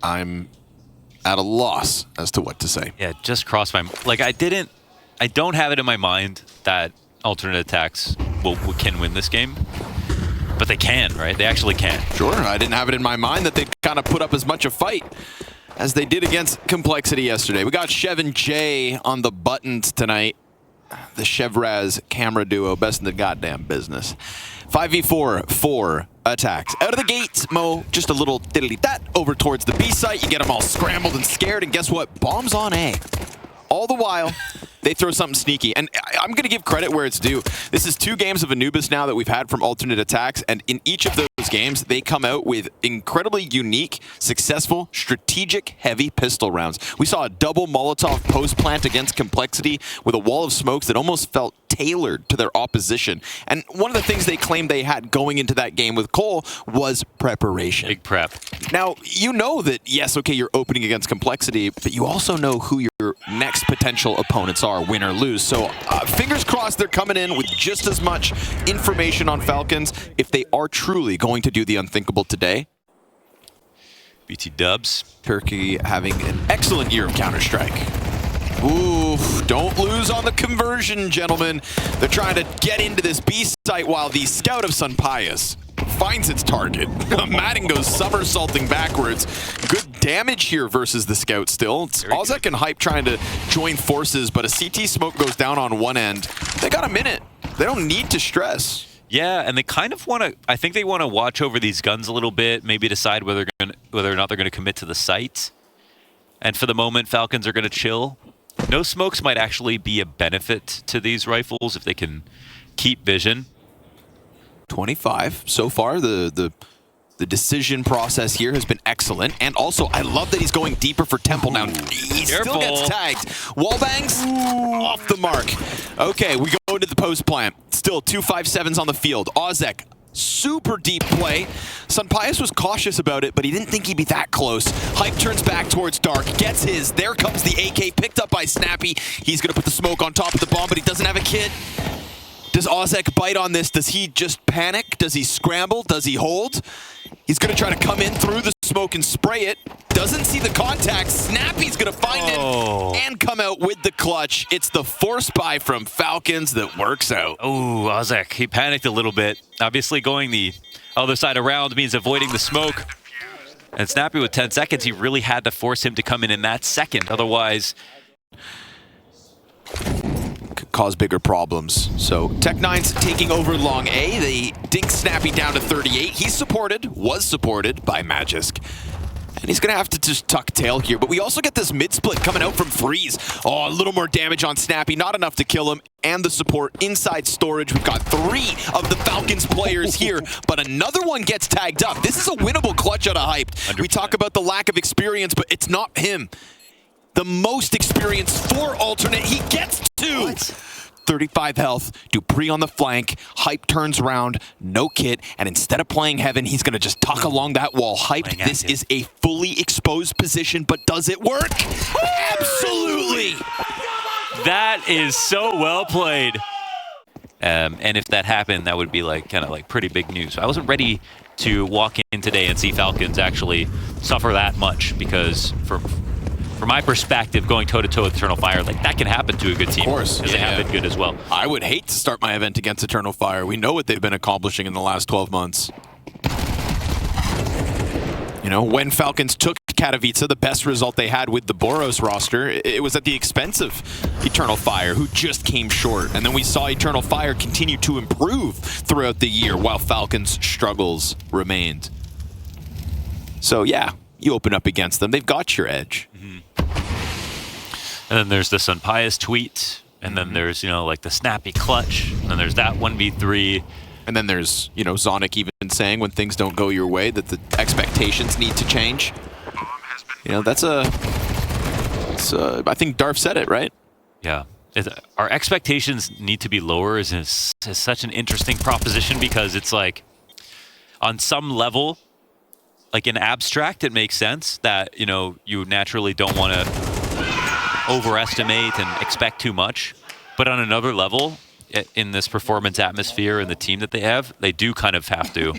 I'm at a loss as to what to say. Yeah, it just crossed my mind. Like, I don't have it in my mind that alternate aTTaX can win this game. But they can, right? They actually can. Sure, I didn't have it in my mind that they'd kind of put up as much a fight as they did against Complexity yesterday. We got Chev and Jay on the buttons tonight. The Chevraz camera duo, best in the goddamn business. 5v4 for aTTaX. Out of the gates, Mo, just a little diddly-dat over towards the B site. You get them all scrambled and scared, and guess what? Bombs on A. All the while, they throw something sneaky. And I'm going to give credit where it's due. This is 2 games of Anubis now that we've had from alternate aTTaX, and in each of those games, they come out with incredibly unique, successful, strategic, heavy pistol rounds. We saw a double Molotov post plant against Complexity with a wall of smokes that almost felt tailored to their opposition. And one of the things they claimed they had going into that game with Cole was preparation. Big prep. Now, you know that, yes, okay, you're opening against Complexity, but you also know who your next potential opponents are, win or lose. So fingers crossed they're coming in with just as much information on Falcons if they are truly going to do the unthinkable today. BT dubs. Turkey having an excellent year of Counter-Strike. Ooh, don't lose on the conversion, gentlemen. They're trying to get into this B site while the scout of Sunpius finds its target. Madden goes somersaulting backwards. Good damage here versus the scout still. It's aTTaX and Hype trying to join forces, but a CT smoke goes down on one end. They got a minute. They don't need to stress. Yeah, and they kind of want to, I think they want to watch over these guns a little bit, maybe decide whether or not they're going to commit to the site. And for the moment, Falcons are going to chill. No smokes might actually be a benefit to these rifles if they can keep vision. 25 so far. The decision process here has been excellent, and also I love that he's going deeper for Temple now. He still gets tagged. Wallbangs off the mark. Okay, we go into the post plant. Still 257s on the field. aTTaX, super deep play. Sunpius was cautious about it, but he didn't think he'd be that close. Hype turns back towards Dark, gets his. There comes the AK, picked up by Snappy. He's gonna put the smoke on top of the bomb, but he doesn't have a kit. Does aTTaX bite on this? Does he just panic? Does he scramble? Does he hold? He's going to try to come in through the smoke and spray it. Doesn't see the contact. Snappy's going to find it and come out with the clutch. It's the force buy from Falcons that works out. Oh, aTTaX, he panicked a little bit. Obviously going the other side around means avoiding the smoke. And Snappy with 10 seconds, he really had to force him to come in that second. Otherwise, could cause bigger problems. So Tech9's taking over long A. They dink Snappy down to 38. He's was supported by Magisk. And he's going to have to just tuck tail here. But we also get this mid-split coming out from Freeze. Oh, a little more damage on Snappy. Not enough to kill him. And the support inside storage. We've got 3 of the Falcons players here. But another one gets tagged up. This is a winnable clutch out of Hyped. 100%. We talk about the lack of experience, but it's not him. The most experience for alternate. He gets 2. What? 35 health, Dupree on the flank, Hype turns around, no kit, and instead of playing Heaven, he's gonna just tuck along that wall. Hype, this is a fully exposed position, but does it work? Absolutely! That is so well played. And if that happened, that would be like kind of like pretty big news. I wasn't ready to walk in today and see Falcons actually suffer that much, because from my perspective, going toe-to-toe with Eternal Fire, like that can happen to a good team. Of course. Because they have been good as well. I would hate to start my event against Eternal Fire. We know what they've been accomplishing in the last 12 months. You know, when Falcons took Katowice, the best result they had with the Boros roster, it was at the expense of Eternal Fire, who just came short. And then we saw Eternal Fire continue to improve throughout the year while Falcons' struggles remained. So yeah, you open up against them. They've got your edge. And then there's the Sunpius tweet, and then there's, you know, like the Snappy clutch, and then there's that 1v3. And then there's, you know, Zonic even saying when things don't go your way that the expectations need to change. You know, that's I think Darf said it, right? Yeah. Our expectations need to be lower is such an interesting proposition, because it's like, on some level, like in abstract, it makes sense that, you know, you naturally don't want to overestimate and expect too much. But on another level, in this performance atmosphere and the team that they have, they do kind of have to.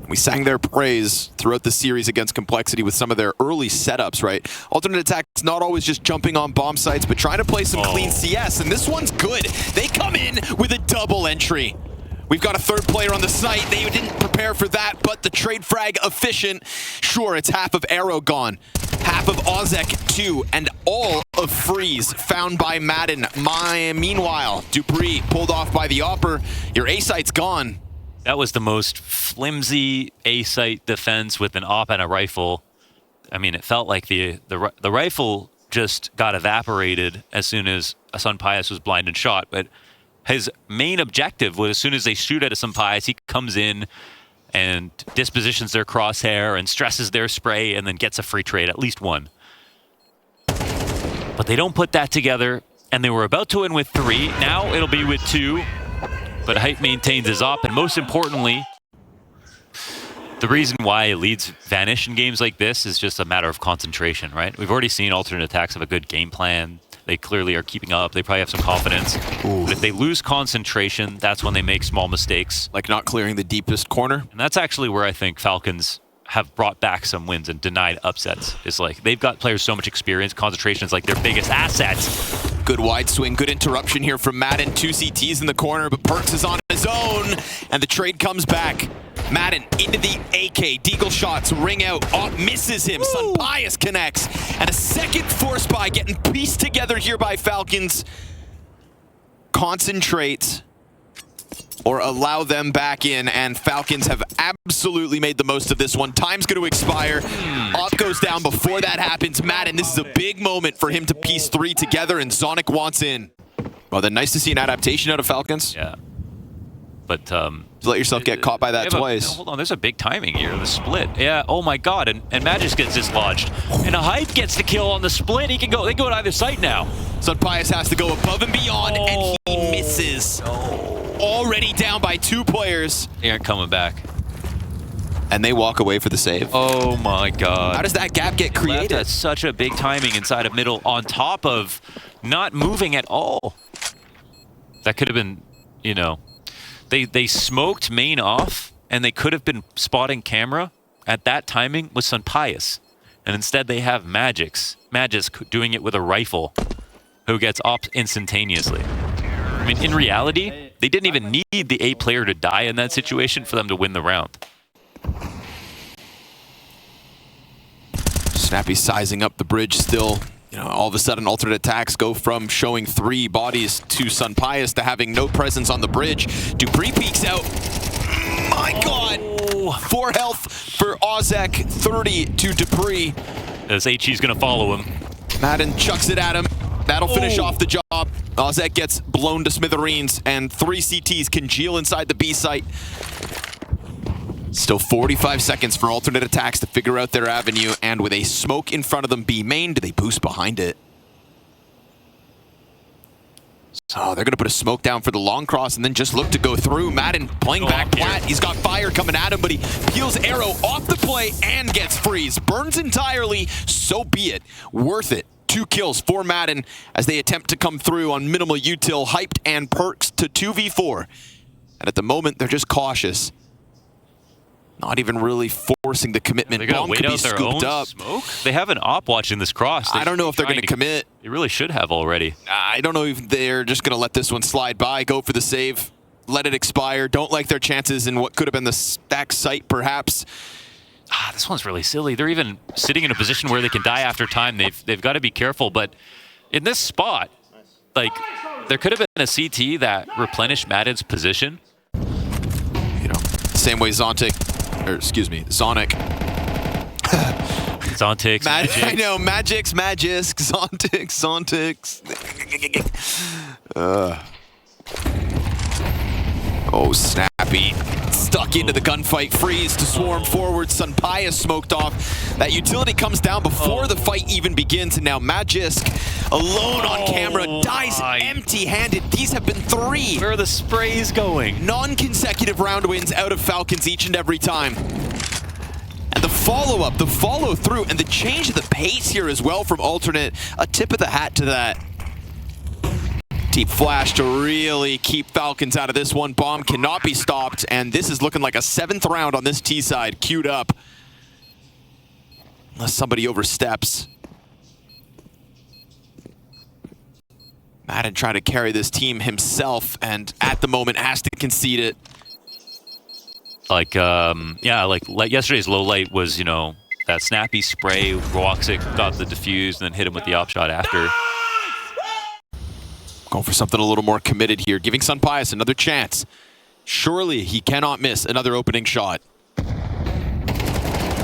We sang their praise throughout the series against Complexity with some of their early setups, right? Alternate attack's not always just jumping on bomb sites, but trying to play some clean CS, and this one's good. They come in with a double entry. We've got a third player on the site. They didn't prepare for that, but the trade frag efficient. Sure, it's half of Arrow gone, half of Ozek too, and all of Freeze found by Madden. Meanwhile, Dupree pulled off by the Opper. Your A-site's gone. That was the most flimsy A-site defense with an op and a rifle. I mean, it felt like the rifle just got evaporated as soon as Sunpius was blind and shot, but his main objective was as soon as they shoot at a Sunpius, he comes in and dispositions their crosshair and stresses their spray and then gets a free trade, at least one. But they don't put that together, and they were about to win with 3. Now it'll be with 2. But Hype maintains his op, and most importantly, the reason why leads vanish in games like this is just a matter of concentration, right? We've already seen alternate attacks have a good game plan. They clearly are keeping up. They probably have some confidence. But if they lose concentration, that's when they make small mistakes. Like not clearing the deepest corner. And that's actually where I think Falcons have brought back some wins and denied upsets. It's like they've got players so much experience. Concentration is like their biggest asset. Good wide swing, good interruption here from Madden. 2 CTs in the corner, but Perks is on his own, and the trade comes back. Madden into the AK, Deagle shots ring out, misses him, Sunpius connects, and a second force buy getting pieced together here by Falcons. Concentrate or allow them back in, and Falcons have absolutely made the most of this one. Time's going to expire. Op goes down before that happens. Madden, this is a big moment for him to piece 3 together, and Zonic wants in. Well, then nice to see an adaptation out of Falcons. Yeah. But to let yourself get caught by that twice. Hold on, there's a big timing here, the split. Yeah, oh my god, and Magis gets dislodged. And a Hype gets the kill on the split. They go to either site now. Sunpius has to go above and beyond, and he misses. Already down by 2 players. They aren't coming back. And they walk away for the save. Oh my god. How does that gap get created? That's such a big timing inside of middle on top of not moving at all. That could have been, you know, they smoked main off, and they could have been spotting camera at that timing with Sunpius. And instead they have Magix doing it with a rifle, who gets ops instantaneously. I mean, in reality, they didn't even need the A player to die in that situation for them to win the round. Snappy sizing up the bridge still. You know, all of a sudden, alternate attacks go from showing 3 bodies to Sunpius to having no presence on the bridge. Dupree peeks out. My god! 4 health for Ozek, 30 to Dupree. As HE's gonna follow him. Madden chucks it at him. That'll finish off the job. Ozek gets blown to smithereens, and 3 CTs congeal inside the B site. Still 45 seconds for alternate attacks to figure out their avenue, and with a smoke in front of them, B main, do they boost behind it? So they're going to put a smoke down for the long cross and then just look to go through. Madden playing back plat. He's got fire coming at him, but he peels Arrow off the play and gets freeze. Burns entirely, so be it. Worth it. 2 kills for Madden as they attempt to come through on minimal util. Hyped and Perks to 2v4. And at the moment, they're just cautious. Not even really forcing the commitment. They're going to wait out their own up. smoke? They have an op watching this cross. I don't know if they're going to commit. They really should have already. I don't know if they're just going to let this one slide by, go for the save, let it expire. Don't like their chances in what could have been the stack site, perhaps. This one's really silly. They're even sitting in a position where they can die after time. They've got to be careful. But in this spot, like, there could have been a CT that replenished Madden's position. You know, same way Zonic. Zontix, I know, Magic, Zontix. Oh, snappy. Stuck into the gunfight. Freeze to swarm forward. Sunpius smoked off. That utility comes down before the fight even begins, and now Magisk, alone on camera, dies empty-handed. These have been 3. Where are the sprays going? Non-consecutive round wins out of Falcons each and every time. And the follow-up, the follow-through, and the change of the pace here as well from Alternate. A tip of the hat to that. Deep flash to really keep Falcons out of this one. Bomb cannot be stopped, and this is looking like a 7th round on this T side, queued up. Unless somebody oversteps. Madden trying to carry this team himself, and at the moment has to concede it. Like, yeah, like yesterday's low light was, you know, that snappy spray. Roxic got the defuse and then hit him with the op shot after. Going for something a little more committed here, giving Sun Pius another chance. Surely he cannot miss another opening shot.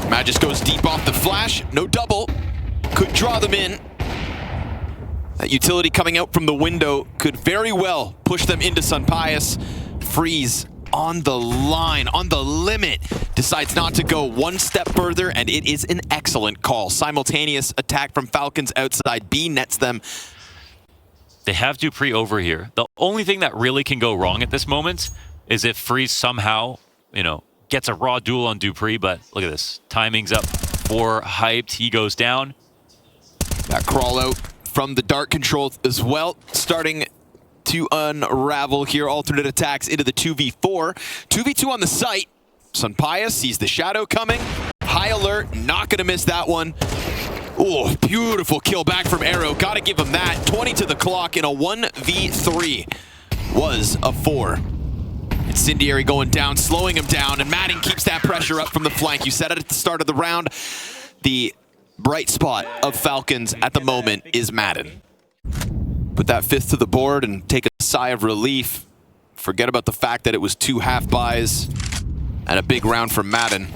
Magis goes deep off the flash, no double. Could draw them in. That utility coming out from the window could very well push them into Sun Pius. Freeze on the line, on the limit, decides not to go one step further, and it is an excellent call. Simultaneous attack from Falcons outside B nets them. They have Dupree over here. The only thing that really can go wrong at this moment is if Freeze somehow, you know, gets a raw duel on Dupree, but look at this. Timing's up for Hyped. He goes down. That crawl out from the dart control as well, starting to unravel here. Alternate attacks into the 2v4. 2v2 on the site. Sun Pius sees the shadow coming. High alert, not gonna miss that one. Oh, beautiful kill back from Arrow. Gotta give him that. 20 to the clock in a 1v3. Was a 4. Incendiary going down, slowing him down, and Madden keeps that pressure up from the flank. You said it at the start of the round. The bright spot of Falcons at the moment is Madden. Put that 5th to the board and take a sigh of relief. Forget about the fact that it was 2 half buys and a big round from Madden.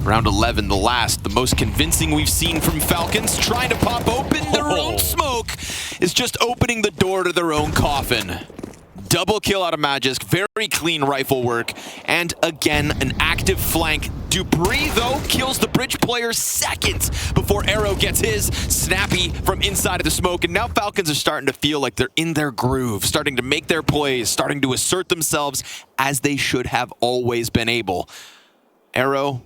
Round 11, the last, the most convincing we've seen from Falcons. Trying to pop open their own smoke is just opening the door to their own coffin. Double kill out of Magisk, very clean rifle work, and again, an active flank. Dupree, though, kills the bridge player seconds before Arrow gets his. Snappy from inside of the smoke, and now Falcons are starting to feel like they're in their groove, starting to make their plays, starting to assert themselves as they should have always been able. Arrow,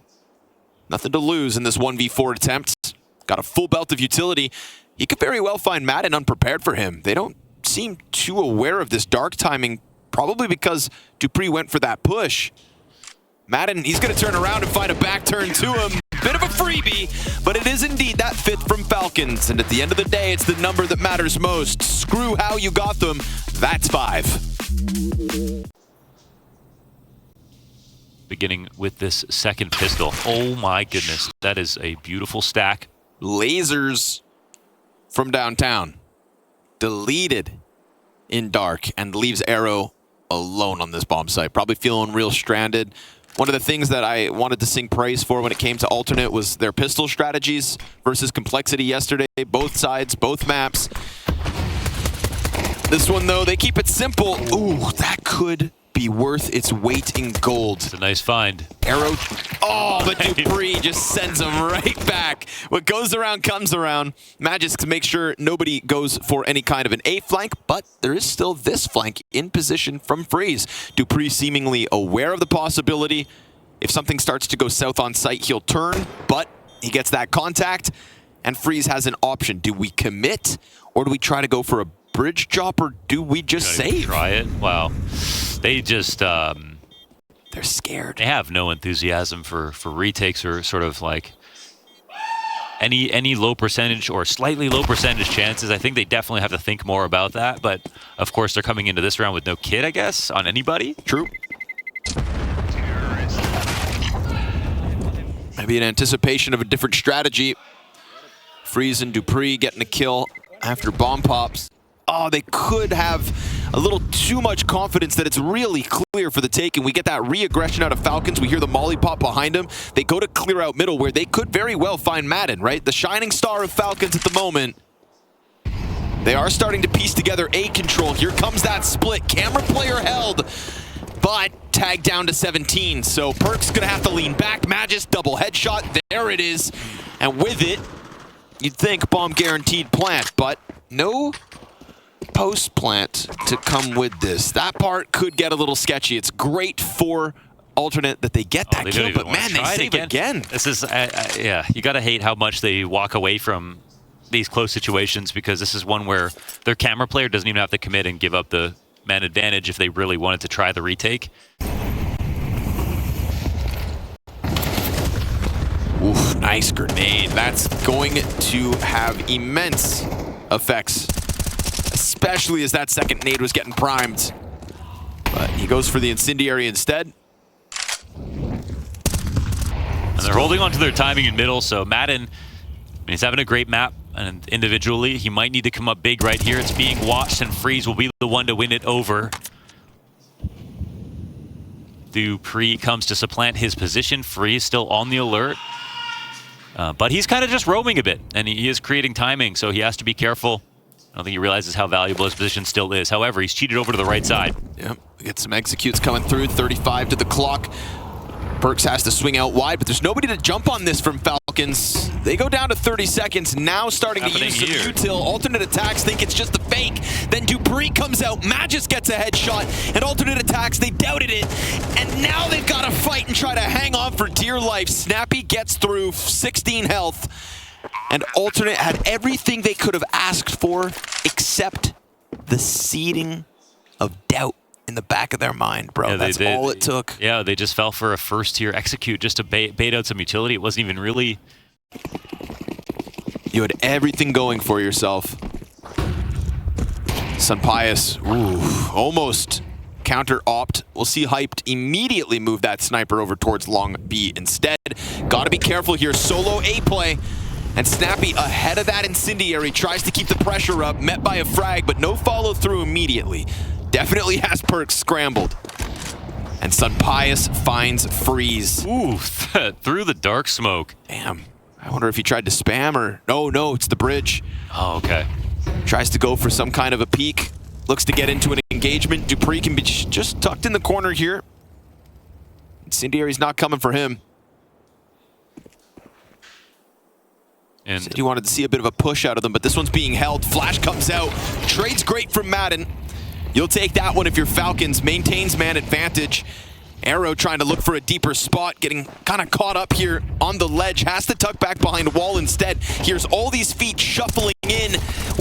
nothing to lose in this 1v4 attempt. Got a full belt of utility. He could very well find Madden unprepared for him. They don't seem too aware of this dark timing, probably because Dupree went for that push. Madden, he's going to turn around and find a back turn to him. Bit of a freebie, but it is indeed that 5th from Falcons. And at the end of the day, it's the number that matters most. Screw how you got them. That's 5. Beginning with this second pistol. Oh my goodness, that is a beautiful stack. Lasers from downtown. Deleted in dark and leaves Arrow alone on this bomb site. Probably feeling real stranded. One of the things that I wanted to sing praise for when it came to alternate was their pistol strategies versus complexity yesterday. Both sides, both maps. This one, though, they keep it simple. Ooh, that could be worth its weight in gold. It's a nice find. Arrow. Oh, but Dupree just sends him right back. What goes around comes around. Magisk to make sure nobody goes for any kind of an A flank, but there is still this flank in position from Freeze. Dupree seemingly aware of the possibility. If something starts to go south on site, he'll turn, but he gets that contact, and Freeze has an option. Do we commit, or do we try to go for a bridge chop, or do we just save? Try it. Wow. They just they're scared. They have no enthusiasm for retakes or sort of like any low percentage or slightly low percentage chances. I think they definitely have to think more about that. But of course, they're coming into this round with no kit, I guess, on anybody. True. Maybe an anticipation of a different strategy. Freeze and Dupree getting a kill after bomb pops. Oh, they could have a little too much confidence that it's really clear for the taking. We get that re-aggression out of Falcons. We hear the molly pop behind them. They go to clear out middle where they could very well find Madden, right? The shining star of Falcons at the moment. They are starting to piece together A control. Here comes that split. Camera player held, but tagged down to 17. So Perk's going to have to lean back. Magis double headshot. There it is. And with it, you'd think bomb guaranteed plant, but no post plant to come with this. That part could get a little sketchy. It's great for alternate that they get that kill, but man, they save again. This is, yeah, you gotta hate how much they walk away from these close situations because this is one where their camera player doesn't even have to commit and give up the man advantage if they really wanted to try the retake. Oof, nice grenade. That's going to have immense effects, especially as that second nade was getting primed. But he goes for the incendiary instead. And they're holding on to their timing in middle, so Madden, he's having a great map, and individually, he might need to come up big right here. It's being watched, and Freeze will be the one to win it over. Dupree comes to supplant his position. Freeze still on the alert. But he's kind of just roaming a bit, and he is creating timing, so he has to be careful. I don't think he realizes how valuable his position still is. However, he's cheated over to the right side. Yep, we get some executes coming through, 35 to the clock. Perks has to swing out wide, but there's nobody to jump on this from Falcons. They go down to 30 seconds, now starting to use some util. Alternate attacks think it's just a fake. Then Dupree comes out, Magus gets a headshot, and alternate attacks, they doubted it. And now they've got to fight and try to hang on for dear life. Snappy gets through, 16 health. And alternate had everything they could have asked for except the seeding of doubt in the back of their mind, bro. Yeah, that's all it took. Yeah, they just fell for a first-tier execute just to bait out some utility. It wasn't even really... You had everything going for yourself. Sunpius, ooh, almost counter-opt. We'll see Hyped immediately move that sniper over towards long B instead. Gotta be careful here. Solo A play. And Snappy ahead of that incendiary tries to keep the pressure up, met by a frag, but no follow-through immediately. Definitely has Perks scrambled. And Sunpius finds Freeze. Ooh, through the dark smoke. Damn. I wonder if he tried to spam or... No, it's the bridge. Oh, okay. Tries to go for some kind of a peek. Looks to get into an engagement. Dupree can be just tucked in the corner here. Incendiary's not coming for him. And said he wanted to see a bit of a push out of them, but this one's being held. Flash comes out. Trade's great from Madden. You'll take that one if you're Falcons. Maintains man advantage. Arrow trying to look for a deeper spot, getting kind of caught up here on the ledge. Has to tuck back behind wall instead. Here's all these feet shuffling in.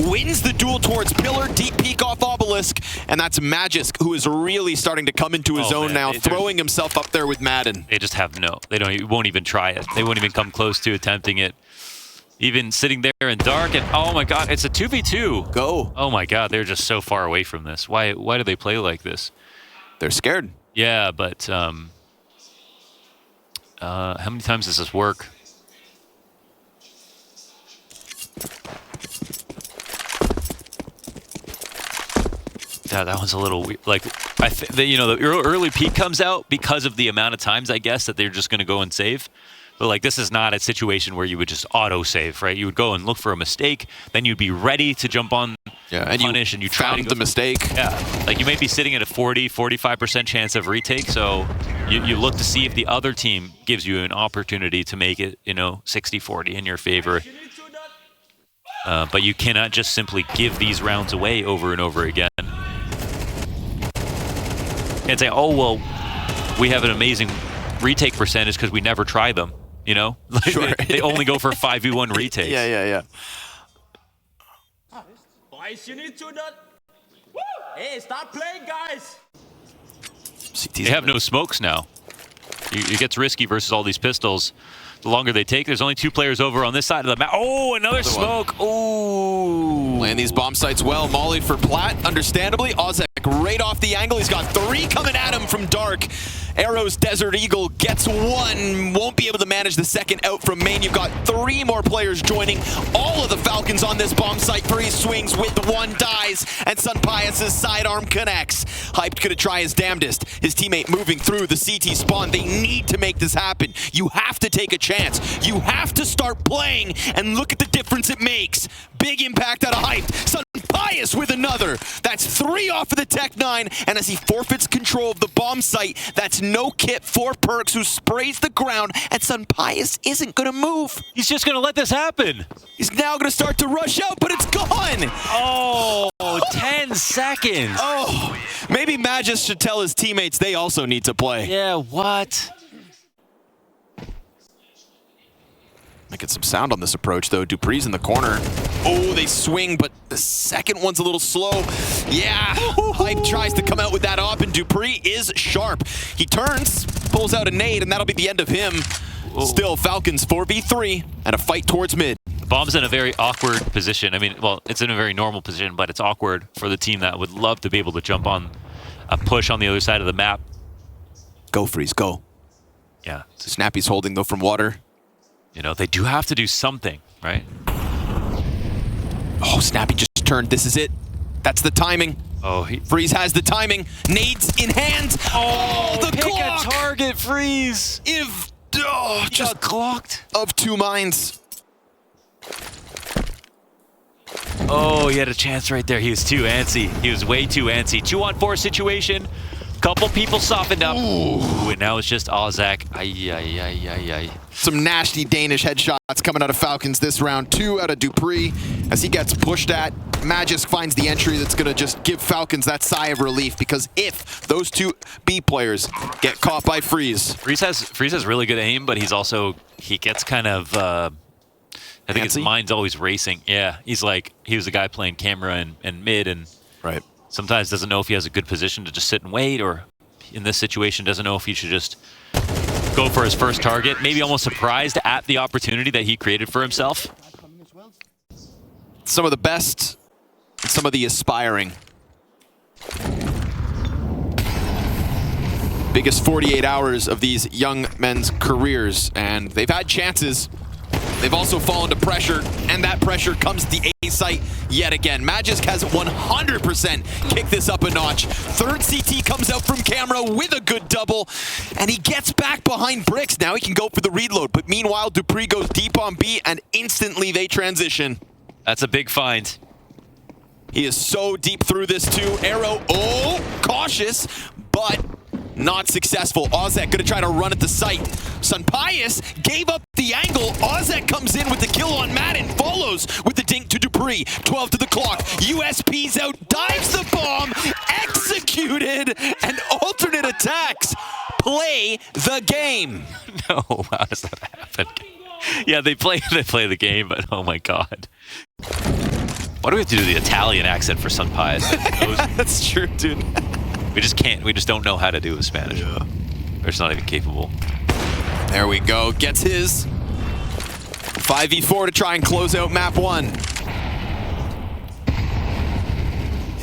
Wins the duel towards Pillar. Deep peek off Obelisk. And that's Magisk, who is really starting to come into his own now, throwing himself up there with Madden. They just have won't even try it. They won't even come close to attempting it. Even sitting there in dark, and oh my god, it's a 2v2. Go. Oh my god, they're just so far away from this. Why do they play like this? They're scared. Yeah, but how many times does this work? Yeah, that one's a little weird. Like, the early peak comes out because of the amount of times, I guess, that they're just going to go and save. But like, this is not a situation where you would just auto-save, right? You would go and look for a mistake, then you'd be ready to jump on punish, and you try to found the mistake. Yeah, like you may be sitting at a 40-45% chance of retake, so you look to see if the other team gives you an opportunity to make it, 60-40 in your favor. But you cannot just simply give these rounds away over and over again. And say, oh, well, we have an amazing retake percentage because we never try them. Like sure. they only go for 5v1 retakes. Yeah. Boys, you need to not... Woo! Hey, start playing, guys! They have no smokes now. It gets risky versus all these pistols. The longer they take, there's only 2 players over on this side of the map. Oh, another smoke. Oh. Land these bomb sites well. Molly for Platt, understandably. Ozek right off the angle. He's got 3 coming at him from dark. Arrow's Desert Eagle gets 1. Won't be able to manage the second out from main. You've got 3 more players joining. All of the Falcons on this bomb site. 3 swings with 1 dies. And Sunpius' sidearm connects. Hyped gonna try his damnedest. His teammate moving through the CT spawn. They need to make this happen. You have to take a chance. You have to start playing and look at the difference it makes. Big impact out of Hyped. Sunpius with another. That's 3 off of the Tech 9. And as he forfeits control of the bomb site, that's no kit for Perks, who sprays the ground, and Sunpius isn't going to move. He's just going to let this happen. He's now going to start to rush out, but it's gone. Oh, 10 seconds. Oh, maybe Magus should tell his teammates they also need to play. Yeah, what? Making some sound on this approach, though. Dupree's in the corner. Oh, they swing, but the second one's a little slow. Yeah, Hype tries to come out with that up, and Dupree is sharp. He turns, pulls out a nade, and that'll be the end of him. Still, Falcons 4v3 and a fight towards mid. Bomb's in a very awkward position. I mean, well, it's in a very normal position, but it's awkward for the team that would love to be able to jump on a push on the other side of the map. Go, Freeze, go. Yeah. Snappy's holding, though, from water. You know, they do have to do something, right? Oh, Snappy just turned. This is it. That's the timing. Oh, Freeze has the timing. Nades in hand. Oh, the pick clock. a target, Freeze. If Just clocked. Of two minds. Oh, he had a chance right there. He was too antsy. He was way too antsy. 2-on-4 situation. Couple people softened up. Ooh, and now it's just aTTaX. Ay. Some nasty Danish headshots coming out of Falcons this round. 2 out of Dupree as he gets pushed at. Magisk finds the entry that's going to just give Falcons that sigh of relief, because if those two B players get caught by Freeze. Freeze has really good aim, but he gets kind of, I think his mind's always racing. Yeah, he was the guy playing camera and mid, and right. Sometimes doesn't know if he has a good position to just sit and wait, or in this situation doesn't know if he should just go for his first target. Maybe almost surprised at the opportunity that he created for himself. Some of the best, some of the aspiring. Biggest 48 hours of these young men's careers, and they've had chances. They've also fallen to pressure, and that pressure comes to the A site yet again. Magisk has 100% kicked this up a notch. Third CT comes out from camera with a good double, and he gets back behind bricks. Now he can go for the reload, but meanwhile, Dupree goes deep on B, and instantly they transition. That's a big find. He is so deep through this too. Arrow, cautious, but not successful. aTTaX gonna try to run at the site. Sunpius gave up the angle. aTTaX comes in with the kill on Madden, follows with the dink to Dupree. 12 to the clock. USP's out, dives the bomb, executed, and alternate attacks play the game. No, how does that happen? Yeah, they play the game, but oh my god. Why do we have to do the Italian accent for Sunpius? That's true, dude. We just can't. We just don't know how to do it in Spanish. Yeah. We're just not even capable. There we go. Gets his 5v4 to try and close out map 1.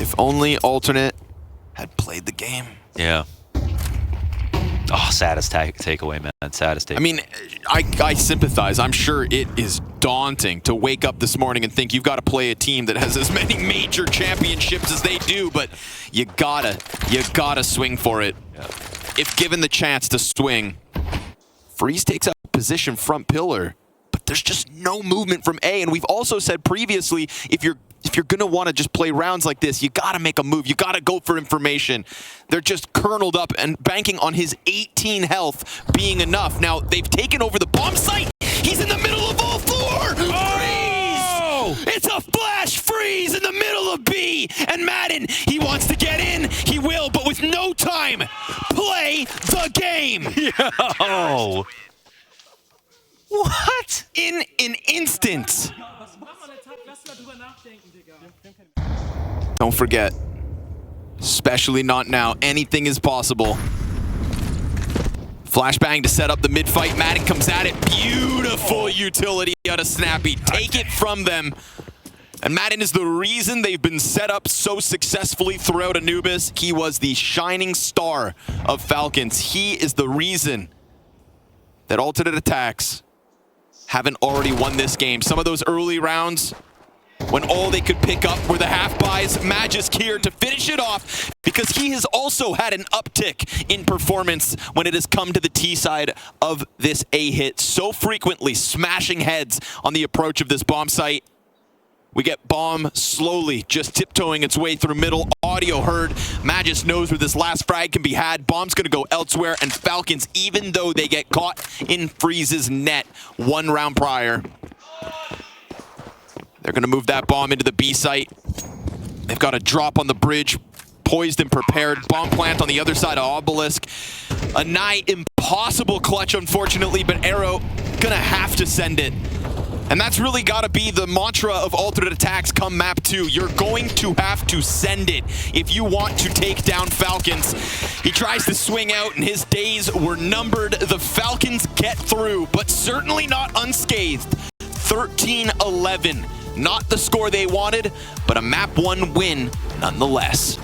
If only alternate had played the game. Yeah. Oh, saddest takeaway, man. Saddest takeaway. I mean, I sympathize. I'm sure it is daunting to wake up this morning and think you've got to play a team that has as many major championships as they do, but you gotta swing for it. Yeah. If given the chance to swing, Freeze takes up position front pillar, but there's just no movement from A. And we've also said previously, if you're going to want to just play rounds like this, you got to make a move. You got to go for information. They're just kerneled up and banking on his 18 health being enough. Now, they've taken over the bomb site. He's in the middle of all 4. Oh! Freeze! It's a flash Freeze in the middle of B. And Madden, he wants to get in. He will, but with no time. Play the game. Yo! What? In an instant. Don't forget, especially not now, anything is possible. Flashbang to set up the mid-fight. Madden comes at it. Beautiful utility out of Snappy. Take it from them. And Madden is the reason they've been set up so successfully throughout Anubis. He was the shining star of Falcons. He is the reason that alternate attacks haven't already won this game. Some of those early rounds, when all they could pick up were the half buys, Magisk here to finish it off, because he has also had an uptick in performance when it has come to the T side of this A hit. So frequently smashing heads on the approach of this bomb site. We get bomb slowly just tiptoeing its way through middle. Audio heard. Magisk knows where this last frag can be had. Bomb's going to go elsewhere, and Falcons, even though they get caught in Freeze's net 1 round prior, they're going to move that bomb into the B site. They've got a drop on the bridge, poised and prepared. Bomb plant on the other side of Obelisk. A nigh impossible clutch, unfortunately, but Arrow going to have to send it. And that's really got to be the mantra of alternate attacks come map 2. You're going to have to send it if you want to take down Falcons. He tries to swing out, and his days were numbered. The Falcons get through, but certainly not unscathed. 13-11. Not the score they wanted, but a map 1 win nonetheless.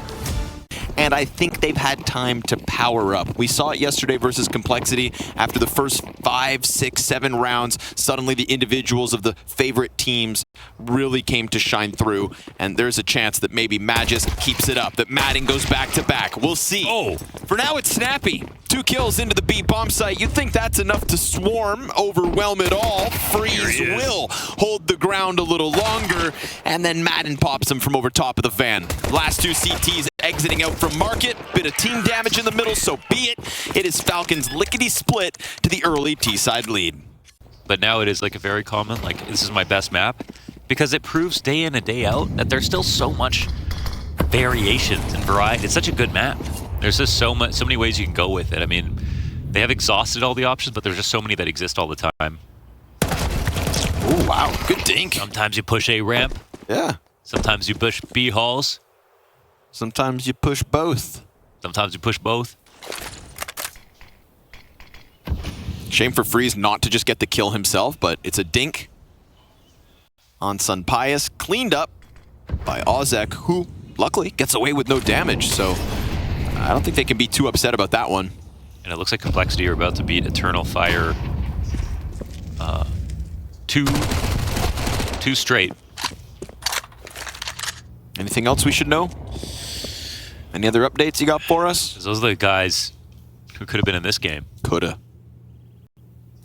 And I think they've had time to power up. We saw it yesterday versus Complexity. After the first 5, 6, 7 rounds, suddenly the individuals of the favorite teams really came to shine through. And there's a chance that maybe Magis keeps it up, that Madden goes back-to-back. We'll see. Oh. For now, it's Snappy. 2 kills into the B bomb site. You think that's enough to swarm, overwhelm it all. Freeze will hold the ground a little longer, and then Madden pops him from over top of the van. Last 2 CTs exiting out from market. Bit of team damage in the middle, so be it. It is Falcons lickety-split to the early T-side lead. But now it is like a very common, like, this is my best map, because it proves day in and day out that there's still so much variations and variety. It's such a good map. There's just so many ways you can go with it. I mean, they have exhausted all the options, but there's just so many that exist all the time. Oh, wow. Good dink. Sometimes you push A ramp. Yeah. Sometimes you push B halls. Sometimes you push both. Sometimes you push both. Shame for Freeze not to just get the kill himself, but it's a dink on Sun Pius. Cleaned up by aTTaX, who luckily gets away with no damage, so I don't think they can be too upset about that one. And it looks like Complexity are about to beat Eternal Fire two straight. Anything else we should know? Any other updates you got for us? Those are the guys who could have been in this game. Coulda.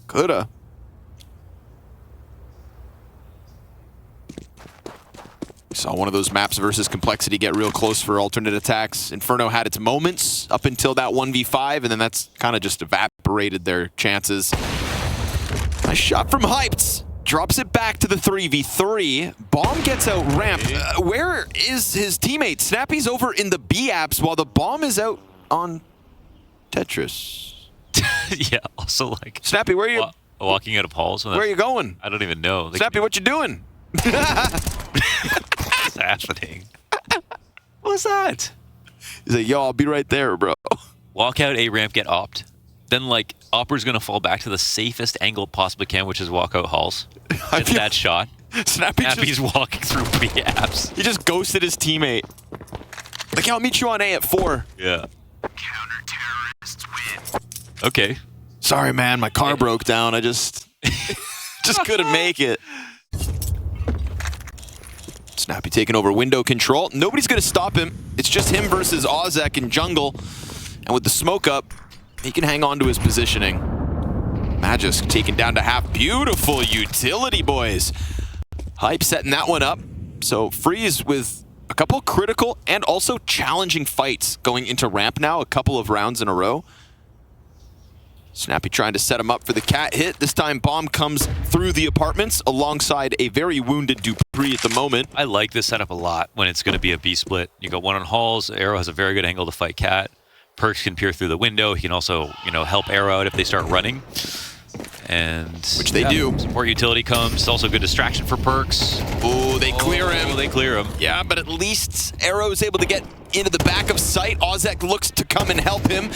Coulda. We saw one of those maps versus Complexity get real close for alternate attacks. Inferno had its moments up until that 1v5, and then that's kind of just evaporated their chances. Nice shot from Hyped. Drops it back to the 3v3. Bomb gets out ramp. Where is his teammate? Snappy's over in the B apps while the bomb is out on Tetris. Yeah, also like... Snappy, where are you? Walking out of halls. Where are you going? I don't even know. Snappy, what you doing? What's happening? What's that? He's like, yo, I'll be right there, bro. Walk out A ramp, get opt. Then like Opper's gonna fall back to the safest angle possibly can, which is walk out halls. It's that shot. Snappy's walking through B apps. He just ghosted his teammate. Like, I'll meet you on A at 4. Yeah. Counter-terrorists win. Okay. Sorry, man, my car broke down. I just couldn't make it. Snappy taking over window control. Nobody's gonna stop him. It's just him versus aTTaX in jungle. And with the smoke up, he can hang on to his positioning. Magisk taken down to half. Beautiful utility, boys. Hype setting that one up. So Freeze with a couple critical and also challenging fights going into ramp now, a couple of rounds in a row. Snappy trying to set him up for the cat hit. This time bomb comes through the apartments alongside a very wounded Dupree at the moment. I like this setup a lot when it's going to be a B split. You got one on halls. Arrow has a very good angle to fight cat. Perks can peer through the window. He can also, you know, help Arrow out if they start running. And which they do. Support utility comes. It's also a good distraction for Perks. Oh, they clear him. They clear him. Yeah, but at least Arrow is able to get into the back of sight. aTTaX looks to come and help him.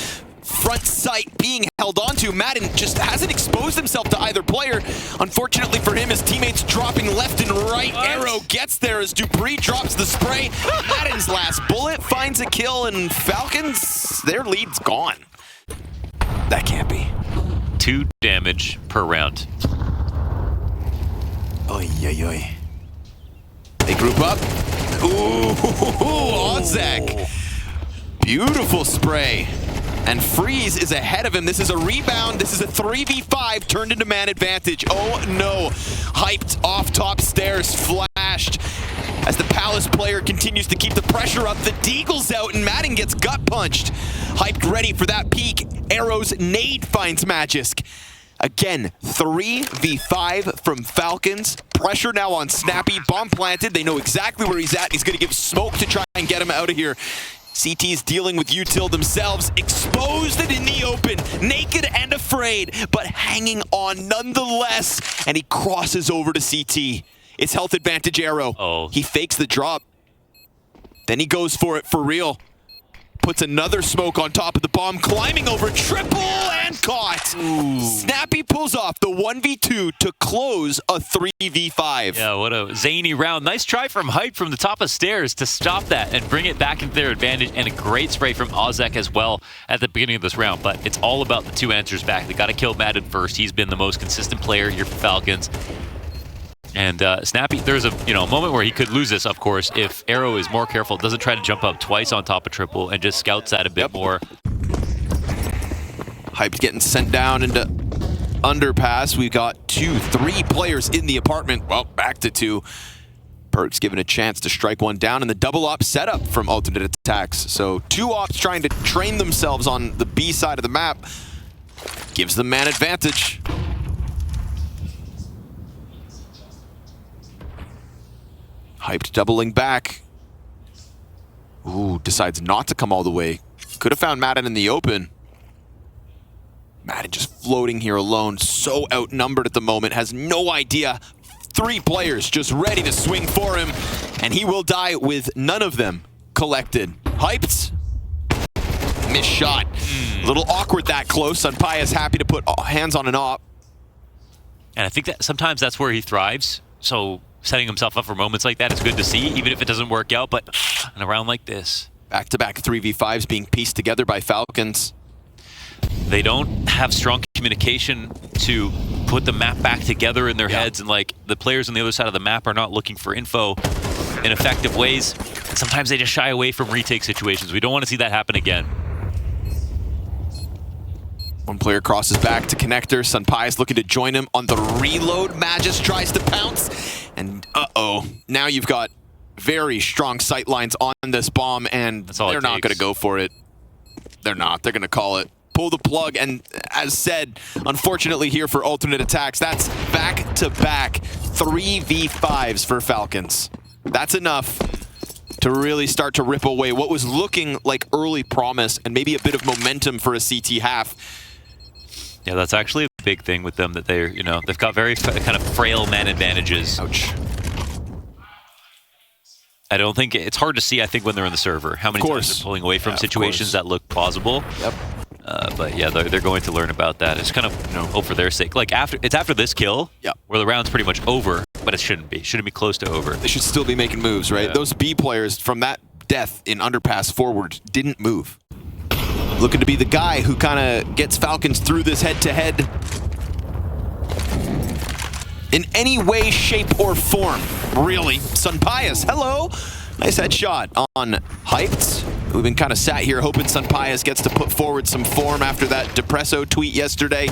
Front sight being held onto. Madden just hasn't exposed himself to either player. Unfortunately for him, his teammates dropping left and right. What? Arrow gets there as Dupree drops the spray. Madden's last bullet finds a kill, and Falcons, their lead's gone. That can't be. 2 damage per round. Oy, oy, oy. They group up. Ooh, aTTaX. Beautiful spray. And Freeze is ahead of him. This is a rebound. This is a 3v5 turned into man advantage. Oh no. Hyped off top stairs, flashed. As the Palace player continues to keep the pressure up, the Deagle's out and Madden gets gut punched. Hyped ready for that peak. Arrow's nade finds Magisk. Again, 3v5 from Falcons. Pressure now on Snappy. Bomb planted. They know exactly where he's at. He's going to give smoke to try and get him out of here. CT's dealing with util themselves, exposed it in the open, naked and afraid, but hanging on nonetheless. And he crosses over to CT. It's health advantage arrow. Oh. He fakes the drop. Then he goes for it for real. Puts another smoke on top of the bomb, climbing over, triple and caught. Ooh. Snappy pulls off the 1v2 to close a 3v5. Yeah, what a zany round. Nice try from Hype from the top of stairs to stop that and bring it back into their advantage, and a great spray from aTTaX as well at the beginning of this round. But it's all about the two answers back. They got to kill Madden first. He's been the most consistent player here for Falcons. And Snappy, there's a moment where he could lose this, of course, if Arrow is more careful, doesn't try to jump up twice on top of triple, and just scouts that a bit more. Hype's getting sent down into underpass. We got 3 players in the apartment. Well, back to 2. Perk's given a chance to strike one down in the double op setup from aTTaX. So 2 ops trying to train themselves on the B side of the map. Gives them man advantage. Hyped doubling back. Ooh, decides not to come all the way. Could have found Madden in the open. Madden just floating here alone. So outnumbered at the moment. Has no idea. 3 players just ready to swing for him. And he will die with none of them collected. Hyped. Missed shot. A little awkward that close. Sunpai is happy to put hands on an op. And I think that sometimes that's where he thrives. So setting himself up for moments like that is good to see, even if it doesn't work out. But in a round like this, back-to-back 3v5s being pieced together by Falcons. They don't have strong communication to put the map back together in their heads, and like the players on the other side of the map are not looking for info in effective ways. And sometimes they just shy away from retake situations. We don't want to see that happen again. One player crosses back to connector. Sunpai is looking to join him on the reload. Magus tries to pounce. And uh-oh. Now you've got very strong sight lines on this bomb, and they're not going to go for it. They're not. They're going to call it. Pull the plug, and as said, unfortunately here for aTTaX, that's back-to-back 3v5s for Falcons. That's enough to really start to rip away what was looking like early promise and maybe a bit of momentum for a CT half. Yeah, that's actually a big thing with them, that they're, they've got very kind of frail man advantages. Ouch. I don't think it's hard to see, I think, when they're in the server, how many times they're pulling away from situations that look plausible. Yep. But yeah, they're going to learn about that. It's kind of hope for their sake. Like it's after this kill, where the round's pretty much over, but it shouldn't be. Shouldn't be close to over. They should still be making moves, right? Yeah. Those B players from that death in underpass forward didn't move. Looking to be the guy who kind of gets Falcons through this head-to-head in any way, shape, or form, really. Sunpius, hello. Nice headshot on Hyped. We've been kind of sat here hoping Sunpius gets to put forward some form after that Depresso tweet yesterday.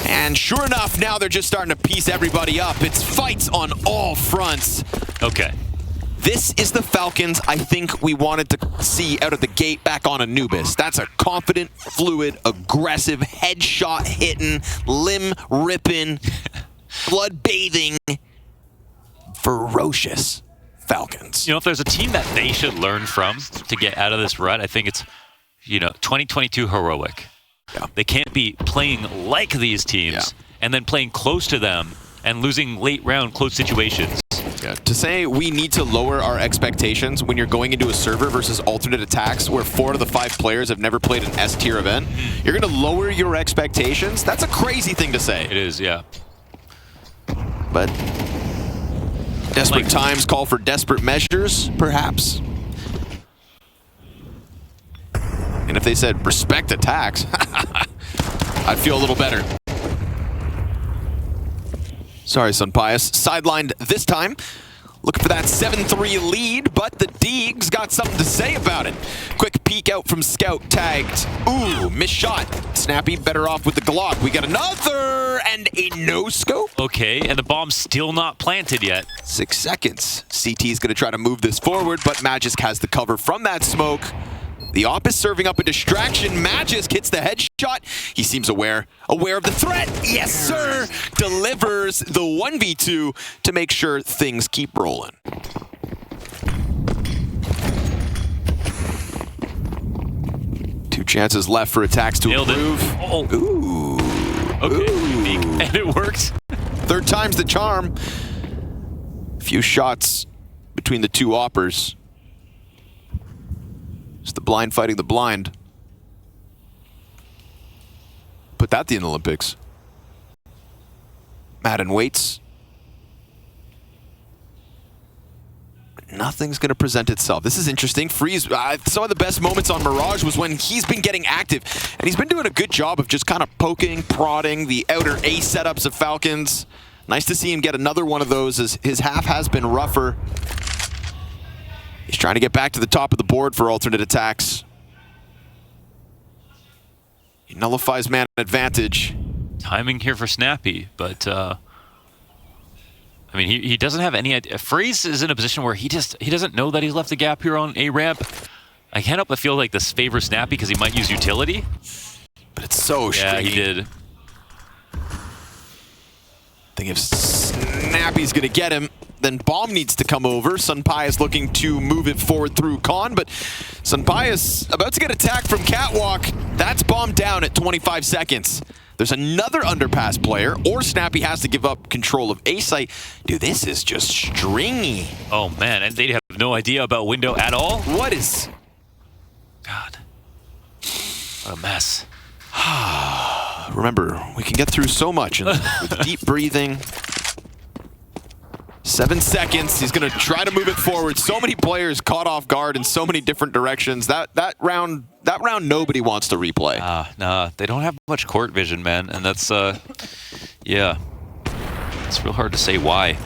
And sure enough, now they're just starting to piece everybody up. It's fights on all fronts. Okay. This is the Falcons I think we wanted to see out of the gate back on Anubis. That's a confident, fluid, aggressive, headshot hitting, limb ripping, blood bathing, ferocious Falcons. If there's a team that they should learn from to get out of this rut, I think it's, 2022 heroic. Yeah. They can't be playing like these teams and then playing close to them and losing late round close situations. Yeah. To say we need to lower our expectations when you're going into a server versus aTTaX where 4 of the 5 players have never played an S-tier event, you're going to lower your expectations? That's a crazy thing to say. It is, yeah. But desperate times call for desperate measures, perhaps. And if they said, respect aTTaX, I'd feel a little better. Sorry, Sunpius. Sidelined this time. Looking for that 7-3 lead, but the Deegs got something to say about it. Quick peek out from Scout, tagged. Ooh, missed shot. Snappy better off with the Glock. We got another, and a no-scope. Okay, and the bomb's still not planted yet. 6 seconds. CT's gonna try to move this forward, but Magisk has the cover from that smoke. The op is serving up a distraction. Magisk hits the headshot. He seems aware of the threat. Yes, sir. Delivers the 1v2 to make sure things keep rolling. Chances left for aTTaX to Nailed improve. It. Oh. Ooh. Okay. Ooh. And it worked. Third time's the charm. Few shots between the two oppers. It's the blind fighting the blind. Put that in the Olympics. Madden waits. Nothing's going to present itself. This is interesting. Freeze, some of the best moments on Mirage was when he's been getting active. And he's been doing a good job of just kind of poking, prodding the outer A setups of Falcons. Nice to see him get another one of those as his half has been rougher. He's trying to get back to the top of the board for alternate attacks. He nullifies man advantage. Timing here for Snappy, but I mean, he doesn't have any idea. Freeze is in a position where he doesn't know that he's left a gap here on A ramp. I can't help but feel like this favors Snappy because he might use utility. But it's so stringy. Yeah, he did. I think if Snappy's gonna get him, then Bomb needs to come over. Sunpai is looking to move it forward through Con, but Sunpai is about to get attacked from Catwalk. That's Bomb down at 25 seconds. There's another underpass player, or Snappy has to give up control of A site. Dude, this is just stringy. Oh man, and they have no idea about window at all? What is... God. What a mess. Remember, we can get through so much with deep breathing. 7 seconds. He's going to try to move it forward. So many players caught off guard in so many different directions. That round nobody wants to replay. Nah, they don't have much court vision, man, and that's yeah. It's real hard to say why.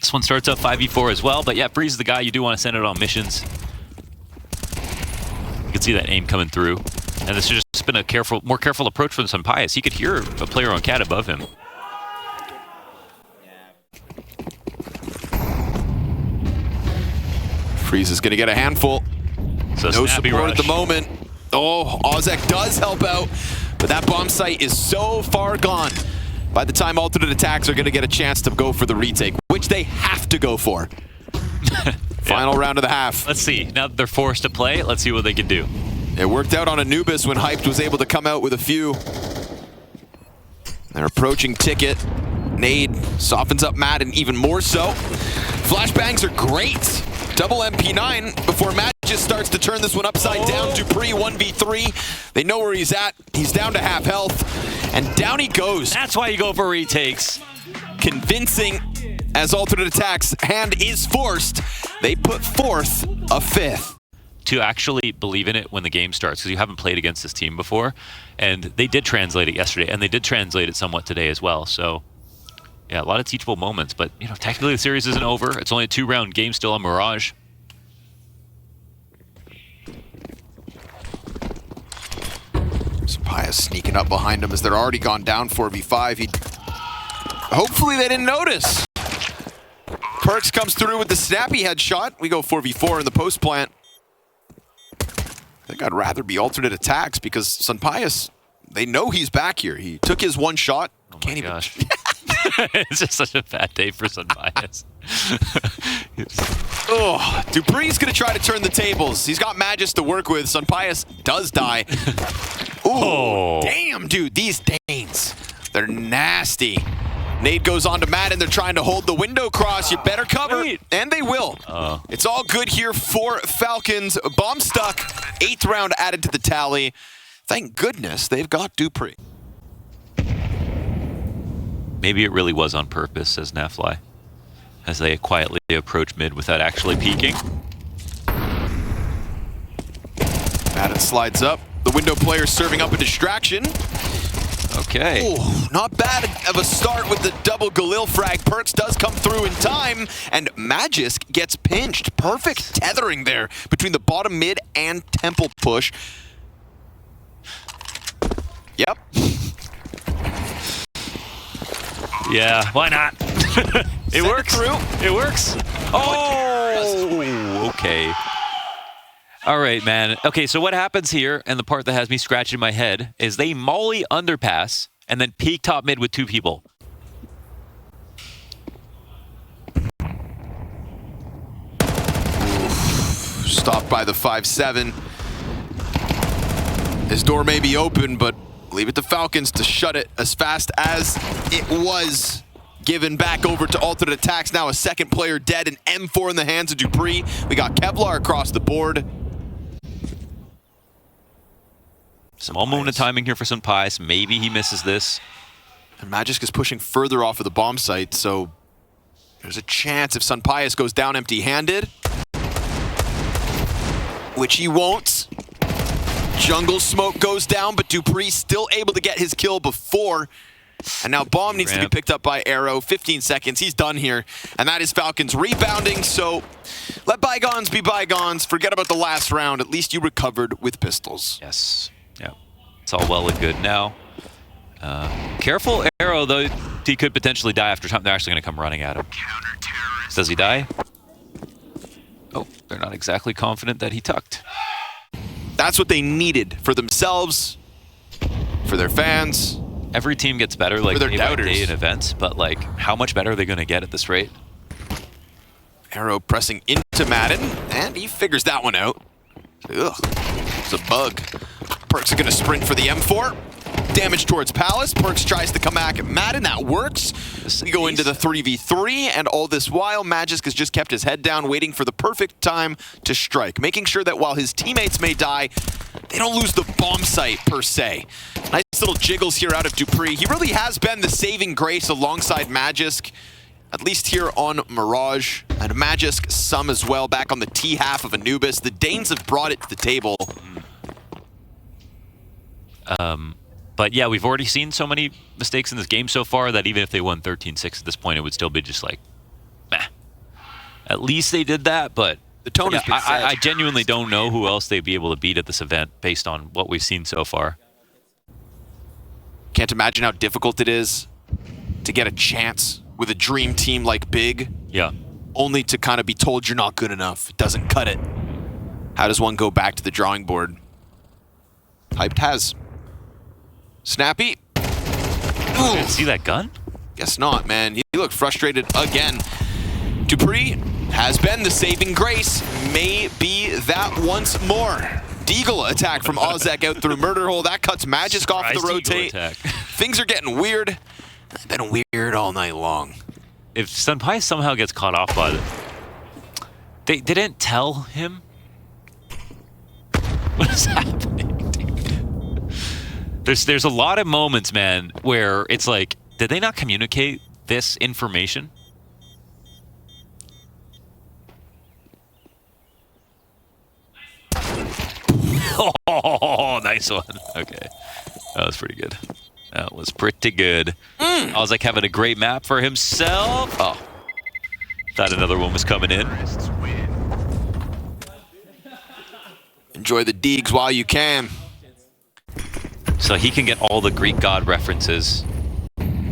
This one starts up 5v4 as well, but yeah, Freeze is the guy you do want to send it on missions. You can see that aim coming through. And this has just been a more careful approach from Sunpius. He could hear a player on Cat above him. Freeze is going to get a handful. So no Snappy support rush at the moment. Oh, Ozek does help out, but that bomb site is so far gone. By the time alternate attacks are going to get a chance to go for the retake, which they have to go for. Final round of the half. Let's see. Now that they're forced to play, let's see what they can do. It worked out on Anubis when Hyped was able to come out with a few. They're approaching Ticket. Nade softens up Madden even more so. Flashbangs are great. Double MP9 before Matt just starts to turn this one upside down. Dupree 1v3. They know where he's at. He's down to half health. And down he goes. That's why you go for retakes. Convincing as alternate attacks. Hand is forced. They put forth a fifth. To actually believe in it when the game starts, because you haven't played against this team before. And they did translate it yesterday, and they did translate it somewhat today as well. So, yeah, a lot of teachable moments. But, you know, technically the series isn't over. It's only a 2-round game still on Mirage. Pius sneaking up behind him as they're already gone down 4v5. Hopefully they didn't notice. Perks comes through with the snappy headshot. We go 4v4 in the post plant. I think I'd rather be alternate attacks because Sunpius, they know he's back here. He took his one shot. Oh my gosh. It's just such a bad day for Sunpius. Oh, Dupree's going to try to turn the tables. He's got Magus to work with. Sunpius does die. Ooh, damn, dude. These Danes, they're nasty. Nade goes on to Madden. They're trying to hold the window cross. You better cover. Wait. And they will. It's all good here for Falcons. Bomb stuck. 8th round added to the tally. Thank goodness they've got Dupree. Maybe it really was on purpose, says Nafly, as they quietly approach mid without actually peeking. Madden slides up. The window player serving up a distraction. Okay. Ooh, not bad of a start with the double Galil frag. Perks does come through in time, and Magisk gets pinched. Perfect tethering there between the bottom mid and temple push. Yep. Yeah, why not? It works. It works. Oh, okay. All right, man. Okay, so what happens here, and the part that has me scratching my head, is they molly underpass and then peek top mid with 2 people. Stopped by the 5-7. His door may be open, but leave it to Falcons to shut it as fast as it was. Given back over to alternate attacks. Now a second player dead, an M4 in the hands of Dupree. We got Kevlar across the board. Small moment of timing here for Sunpius. Maybe he misses this. And Magisk is pushing further off of the bomb site, so there's a chance if Sunpius goes down empty-handed, which he won't. Jungle smoke goes down, but Dupree still able to get his kill before. And now bomb needs to be picked up by Arrow. 15 seconds, he's done here. And that is Falcons rebounding, so let bygones be bygones. Forget about the last round. At least you recovered with pistols. Yes. Yeah. It's all well and good now. Careful Arrow, though. He could potentially die after time. They're actually going to come running at him. Does he die? Oh, they're not exactly confident that he tucked. That's what they needed for themselves, for their fans. Every team gets better, like their day by doubters. day in events, but like, how much better are they going to get at this rate? Arrow pressing into Madden, and he figures that one out. Ugh, it's a bug. Perks are going to sprint for the M4. Damage towards Palace. Perks tries to come back at Madden. That works. We go into the 3v3, and all this while, Magisk has just kept his head down, waiting for the perfect time to strike, making sure that while his teammates may die, they don't lose the bomb site, per se. Nice little jiggles here out of Dupree. He really has been the saving grace alongside Magisk, at least here on Mirage. And Magisk some as well, back on the T half of Anubis. The Danes have brought it to the table. But yeah, we've already seen so many mistakes in this game so far that even if they won 13-6 at this point, it would still be just like, meh. At least they did that, but The tone has been set. I genuinely don't know who else they'd be able to beat at this event based on what we've seen so far. Can't imagine how difficult it is to get a chance with a dream team like Big, Yeah. only to kind of be told you're not good enough. It doesn't cut it. How does one go back to the drawing board? Hyped has. Snappy. Ooh. Didn't see that gun? Guess not, man. He looked frustrated again. Dupree has been the saving grace. May be that once more. Deagle attack from Ozek out through Murder Hole. That cuts Magisk off the rotate. Things are getting weird. They've been weird all night long. If Sunpius somehow gets caught off by it, they didn't tell him? What is happening, dude? There's a lot of moments, man, where it's like, did they not communicate this information? Oh, nice one. Okay. That was pretty good. That was pretty good. I was like having a great map for himself. Oh. Thought another one was coming in. Enjoy the Deegs while you can. So he can get all the Greek god references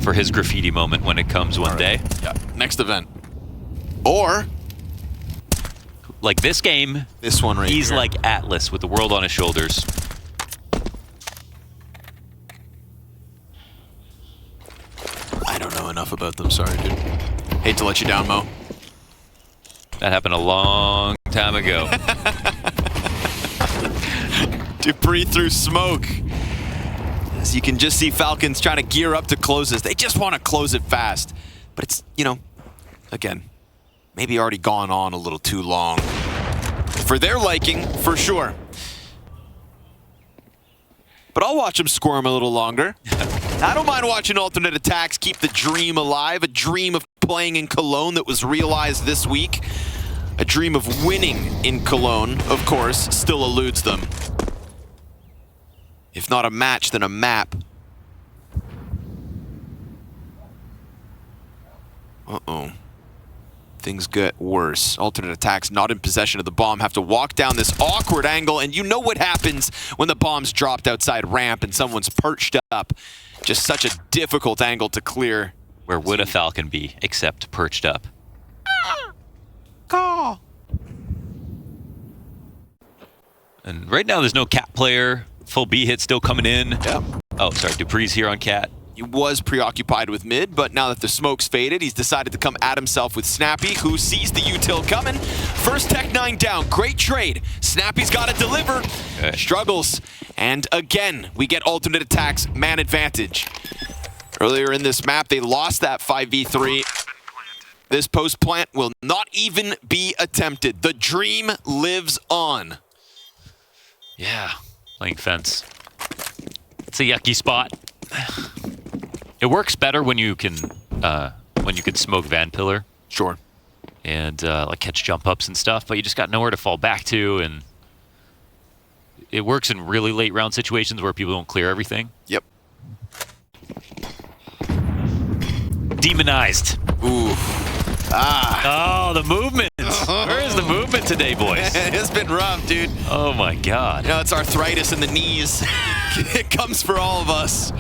for his graffiti moment when it comes one day. Yeah. Next event. Or Like this game, this one right he's here. like Atlas with the world on his shoulders. I don't know enough about them, sorry, dude. Hate to let you down, Mo. That happened a long time ago. Dupree through smoke. As you can just see Falcons trying to gear up to close this. They just want to close it fast. But it's, you know, again, maybe already gone on a little too long. For their liking, for sure. But I'll watch them squirm a little longer. I don't mind watching alternate attacks keep the dream alive. A dream of playing in Cologne that was realized this week. A dream of winning in Cologne, of course, still eludes them. If not a match, then a map. Uh-oh. Things get worse. Alternate attacks not in possession of the bomb have to walk down this awkward angle, and you know what happens when the bomb's dropped outside ramp and someone's perched up. Just such a difficult angle to clear. Where would a Falcon be except perched up? Call. And right now there's no cat player. Full B hit still coming in. Yep. Oh, sorry, Dupree's here on cat. He was preoccupied with mid, but now that the smoke's faded, he's decided to come at himself with Snappy, who sees the util coming. First Tech-9 down. Great trade. Snappy's got to deliver. Okay. Struggles. And again, we get alternate attacks, man advantage. Earlier in this map, they lost that 5v3. This post plant will not even be attempted. The dream lives on. Yeah, playing fence. It's a yucky spot. It works better when you can smoke Van Pillar. Sure. And like catch jump ups and stuff, but you just got nowhere to fall back to, and it works in really late round situations where people don't clear everything. Yep. Demonized. Ooh. Ah. Oh, the movement. Where is the movement today, boys? It's been rough, dude. Oh my God. You know, it's arthritis in the knees. It comes for all of us.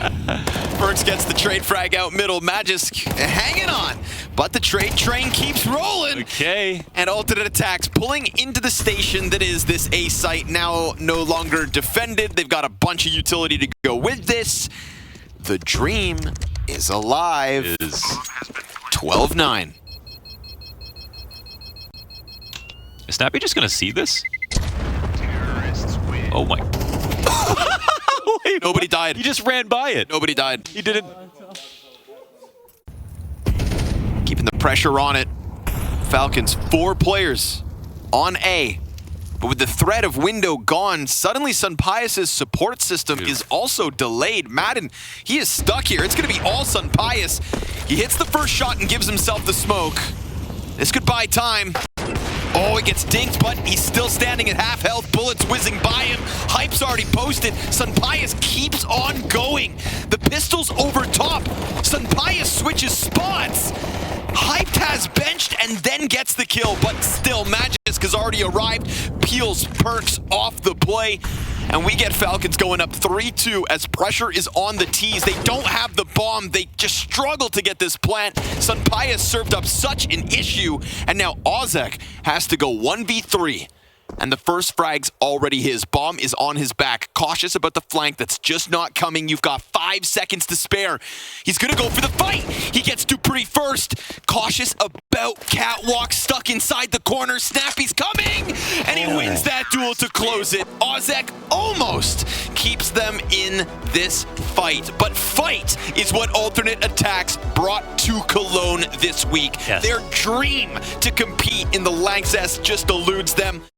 Burks gets the trade frag out middle. Magisk hanging on. But the trade train keeps rolling. Okay. And alternate attacks pulling into the station that is this A site, now no longer defended. They've got a bunch of utility to go with this. The dream is alive. It is 12-9. Is Snappy just gonna see this? Oh my. Wait, Nobody died. He just ran by it. Nobody died. He didn't. Keeping the pressure on it. Falcons, 4 players on A. But with the threat of window gone, suddenly Sunpius' support system is also delayed. Madden, he is stuck here. It's going to be all Sunpius. He hits the first shot and gives himself the smoke. This could buy time. Oh, he gets dinked, but he's still standing at half health. Bullets whizzing by him. Hype's already posted. Sunpius keeps on going. The pistol's over top. Sunpius switches spots. Hyped has benched and then gets the kill, but still Magisk has already arrived. Peels Perks off the play. And we get Falcons going up 3-2 as pressure is on the T's. They don't have the bomb. They just struggle to get this plant. Sunpius served up such an issue. And now aTTaX has to go 1v3. And the first frag's already his. Bomb is on his back. Cautious about the flank that's just not coming. You've got 5 seconds to spare. He's going to go for the fight. He gets Dupree first. Cautious about Catwalk stuck inside the corner. Snappy's coming. And he wins that duel to close it. aTTaX almost keeps them in this fight. But fight is what alternate attacks brought to Cologne this week. Yes. Their dream to compete in the Lanxess just eludes them.